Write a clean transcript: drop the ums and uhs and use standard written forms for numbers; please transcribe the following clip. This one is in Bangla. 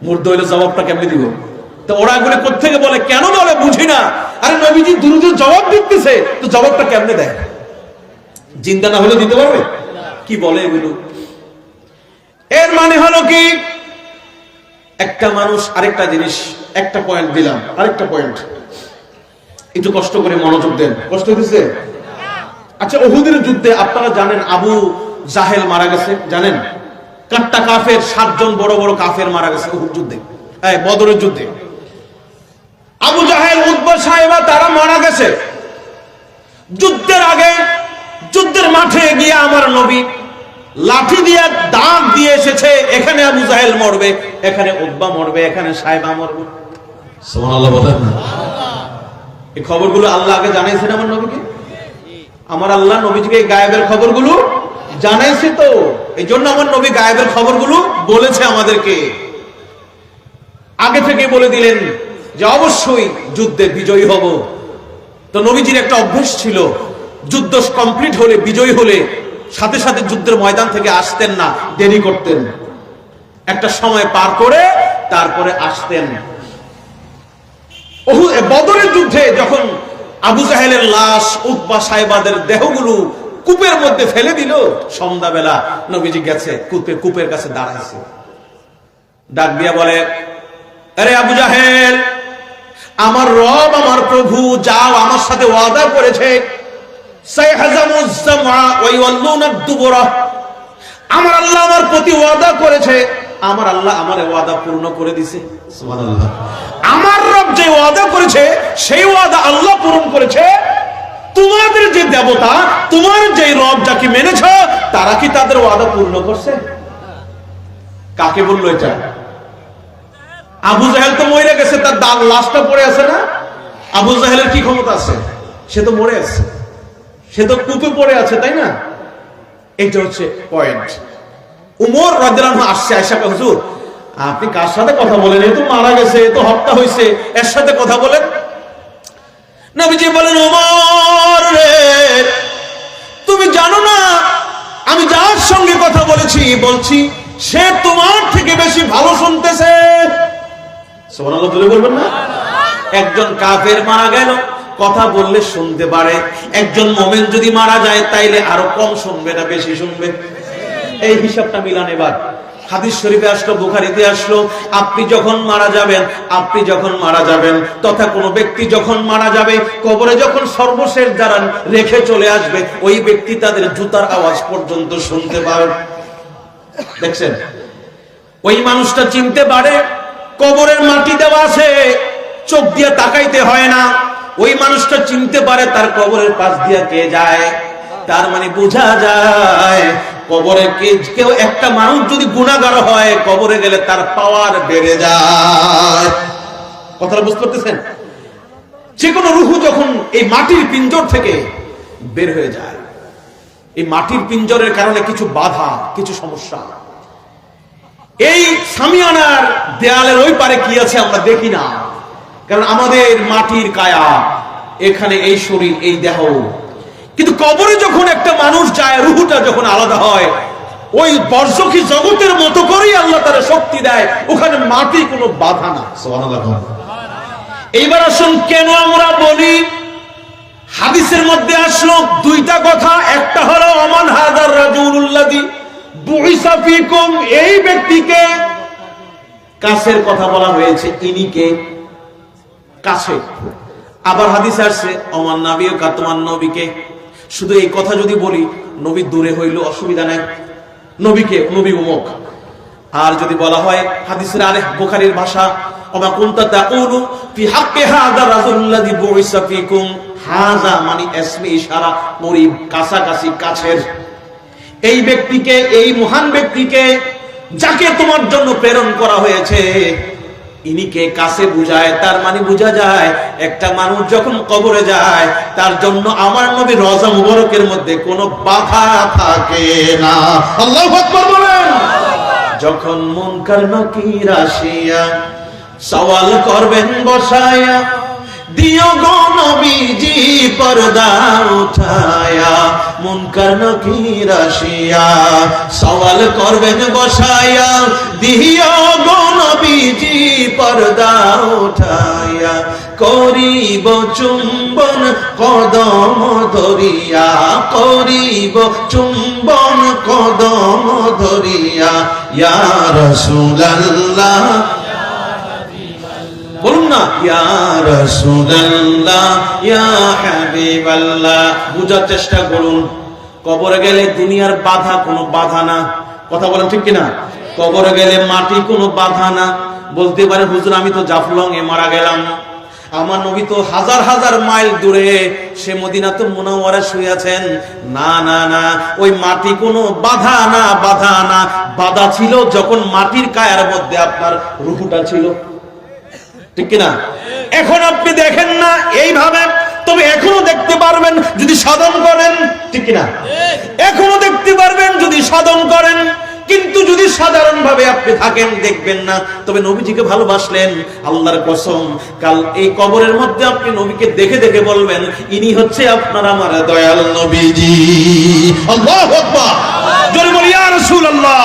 মুর্দ হইলে জবাবটা কেমনে দিব? তো ওরা এগুলো কোত্থেকে বলে, কেন বলে বুঝি না। আরে নবীজি দুরুদের জবাব দিতেছে, তো জবাবটা কেমনে দেয়? জিন্দা না হলে দিতে পারবে? কি বলে এগুলো? এর মানে হলো কি, একটা মানুষ, আরেকটা জিনিস, একটা পয়েন্ট দিলাম, আরেকটা পয়েন্ট একটু কষ্ট করে মনোযোগ দেন। কষ্ট হইতেছে? আচ্ছা, উহুদের যুদ্ধে আপনারা জানেন আবু জাহেল মারা গেছে, জানেন? কাট্টা কাফের 7 জন বড় বড় কাফের মারা গেছে উহুদ যুদ্ধে, বদরের যুদ্ধে। আবু জাহেল, উতবা, সাইবা তারা মারা গেছে। যুদ্ধের আগে যুদ্ধের মাঠে গিয়ে আমার নবী লাঠি দিয়ে দাগ দিয়ে এসেছে, এখানে আবু জাহেল মরবে, এখানে উতবা মরবে, এখানে সাইবা মরবে। সুবহানাল্লাহ বলেন না? এই খবরগুলো আল্লাহ আগে জানাইছেন আমার নবীকে। আমার আল্লাহ নবীজিকে গায়েবের খবরগুলো জানাইছে, তো এই জন্য আমার নবী গায়েবের খবরগুলো বলেছে আমাদেরকে, আগে থেকে বলে দিলেন যে অবশ্যই যুদ্ধে বিজয়ী হব। তো নবীজির একটা অভ্যাস ছিল, যুদ্ধ কমপ্লিট হলে, বিজয়ী হলে সাথে সাথে যুদ্ধের ময়দান থেকে আসতেন না, দেরি করতেন, একটা সময় পার করে তারপরে আসতেন। বদরের যুদ্ধে যখন আবু জাহেলের লাশ, উতবা, সাইবাদের দেহগুলো কূপের মধ্যে ফেলে দিল, সন্ধ্যাবেলা নবীজি গেছে কূপের কাছে দাঁড়াইছে, ডাক দিয়া বলে, আরে আবু জাহেল, আমার রব, আমার প্রভু যাও, আমার সাথে ওয়াদা করেছে, আমার আল্লাহ আমার প্রতি ওয়াদা করেছে, আমার আল্লাহ আমার ওয়াদা পূর্ণ করে দিছে। সুবহানাল্লাহ। আমার রব যে ওয়াদা করেছে সেই ওয়াদা আল্লাহ পূরণ করেছে। তোমাদের যে দেবতা, তোমার যে রব যাকে মেনেছ, তারা কি তাদের ওয়াদা পূর্ণ করছে? কাকে বললো এটা? আবু জাহেল তো মরে গেছে, তার দাগ লাশটা পড়ে আছে না? আবু জাহেলের কি ক্ষমতা আছে? সে তো মরে আছে, সে তো কূপে পড়ে আছে, তাই না? এটা হচ্ছে পয়েন্ট। উমর রাদিয়াল্লাহু আনহু আসছে, আয়েশা কে, হুজুর আপনি কার সাথে কথা বলেন? এ তো মারা গেছে, এ তো হত্যা হয়েছে, এর সাথে কথা বলেন। নবীজি বলেন, ওমর রে, তুমি জানো না আমি যার সঙ্গে কথা বলছি সে তোমার থেকে বেশি ভালো শুনতেছে। সুবহানাল্লাহ বলে বলবেন না? একজন কাফের মারা গেল, কথা বললে শুনতে পারে। একজন মুমিন যদি মারা যায় তাইলে আরো কম শুনবে না বেশি শুনবে? এই হিসাবটা মিলান এবার। হাদিস শরীফে আসলো, বুখারীতে আসলো, আপনি যখন মারা যাবেন তথা কোনো ব্যক্তি যখন মারা যাবে, কবরে যখন সর্বশেষ দাঁড়ান রেখে চলে আসবে, ওই ব্যক্তি তাদের জুতার আওয়াজ পর্যন্ত শুনতে পাবে। দেখছেন, ওই মানুষটা চিনতে পারে কবরের মাটি দেওয়া আছে, চোখ দিয়ে তাকাইতে হয় না। ওই মানুষটা চিনতে পারে তার কবরের পাশ দিয়ে কে যায়। তার মানে বোঝা যায় কবরে কেউ, একটা মানুষ যদি গুনাহগার হয়, কবরে গেলে তার পাওয়ার বেড়ে যায়। কথাটা বুঝতে পারতেছেন? যে কোনো রূহ যখন এই মাটির পিঞ্জর থেকে বের হয়ে যায়, এই মাটির পিঞ্জরের কারণে কিছু বাধা, কিছু সমস্যা, এই সামিয়ানার দেয়ালের ওই পারে কি আছে আমরা দেখি না, কারণ আমাদের মাটির কায়া, এখানে এই শরীর, এই দেহ। কিন্তু কবরে যখন একটা মানুষ যায়, রুহুটা যখন আলাদা হয়, ওই বর্জকি জগতের মতো করেই আল্লাহ তার শক্তি দেয়, ওখানে মাটি কোনো বাধা না। সুবহানাল্লাহ। এইবার আসুন, কেন আমরা বলি? হাদিসের মধ্যে আসলো দুইটা কথা, একটা হলো আমান হাদার রাজুলুল্লাযী বুইসা ফীকুম, এই ব্যক্তিকে কাছের কথা বলা হয়েছে, ইনিকে কাছে। আবার হাদিসে আসছে আমান নাবিয়্যুকা, তোমার নবীকে। শুধু এই কথা যদি বলি, নবী দূরে হইলো অসুবিধা নাই, নবীকে, নবী উমুক। আর যদি বলা হয় হাদিসের আরেক বুখারীর ভাষা, ওমা কুনতা তাকুলু ফি হাক্কি হাযা রাজুলুল্লাযী বুইসা ফীকুম, হাযা মানে ইসমে ইশারা, করিব, কাছাকাছি, কাছের। এই ব্যক্তিকে, এই মহান ব্যক্তিকে যাকে তোমার জন্য প্রেরণ করা হয়েছে, ইনিকে কাছে বুঝায়। তার মানে বোঝা যায় একটা মানুষ যখন কবরে যায়, তার জন্য আমার নবী রওজা মুবারকের মধ্যে কোনো বাধা থাকে না। আল্লাহু আকবার বলেন। যখন মুনকার নাকির আসিয়া সওয়াল করবেন বসায়া, দিও গো নবীজি পর্দা উঠায়া, মুনকার নাকির আসিয়া সওয়াল করবেন বসায়া, দিও গো নবীজি পর্দা উঠাইয়া করিব চুম্বন কদম ধরিয়া, করিব চুম্বন কদম ধরিয়া। ইয়া রাসূলুল্লাহ, বলুন না, ইয়া রাসূলুল্লাহ ইয়া হাবিবাল্লাহ। বুঝার চেষ্টা করুন, কবরে গেলে দুনিয়ার বাধা কোনো বাধা না। কথা বলেন ঠিক কিনা? কবরে গেলে মাটি কোনো বাধা না। বলতে পারে হুজুর আমি তো জাফলং এ মারা গেলাম, আমার নবী তো হাজার হাজার মাইল দূরে, সে মদিনাতে মুনাওয়ারায় শুয়ে আছেন। না না না, ওই মাটি কোনো বাধা না, বাধা না। বাধা ছিল যখন মাটির কায়ার মধ্যে আপনার রূহটা ছিল, ঠিক কিনা? এখন আপনি দেখেন না এইভাবে, তবে এখনো দেখতে পারবেন যদি সাধন করেন, ঠিক কিনা? এখনো দেখতে পারবেন যদি সাধন করেন, কিন্তু যদি সাধারণ ভাবে আপনি থাকেন দেখবেন না। তবে নবীজিকে ভালোবাসলেন, আল্লাহর কসম কাল এই কবরের মধ্যে আপনি নবীকে দেখে দেখে বলবেন ইনি হচ্ছে আপনার আমার দয়াল নবীজি। আল্লাহু আকবার, জোরে বলি ইয়া রাসূলুল্লাহ।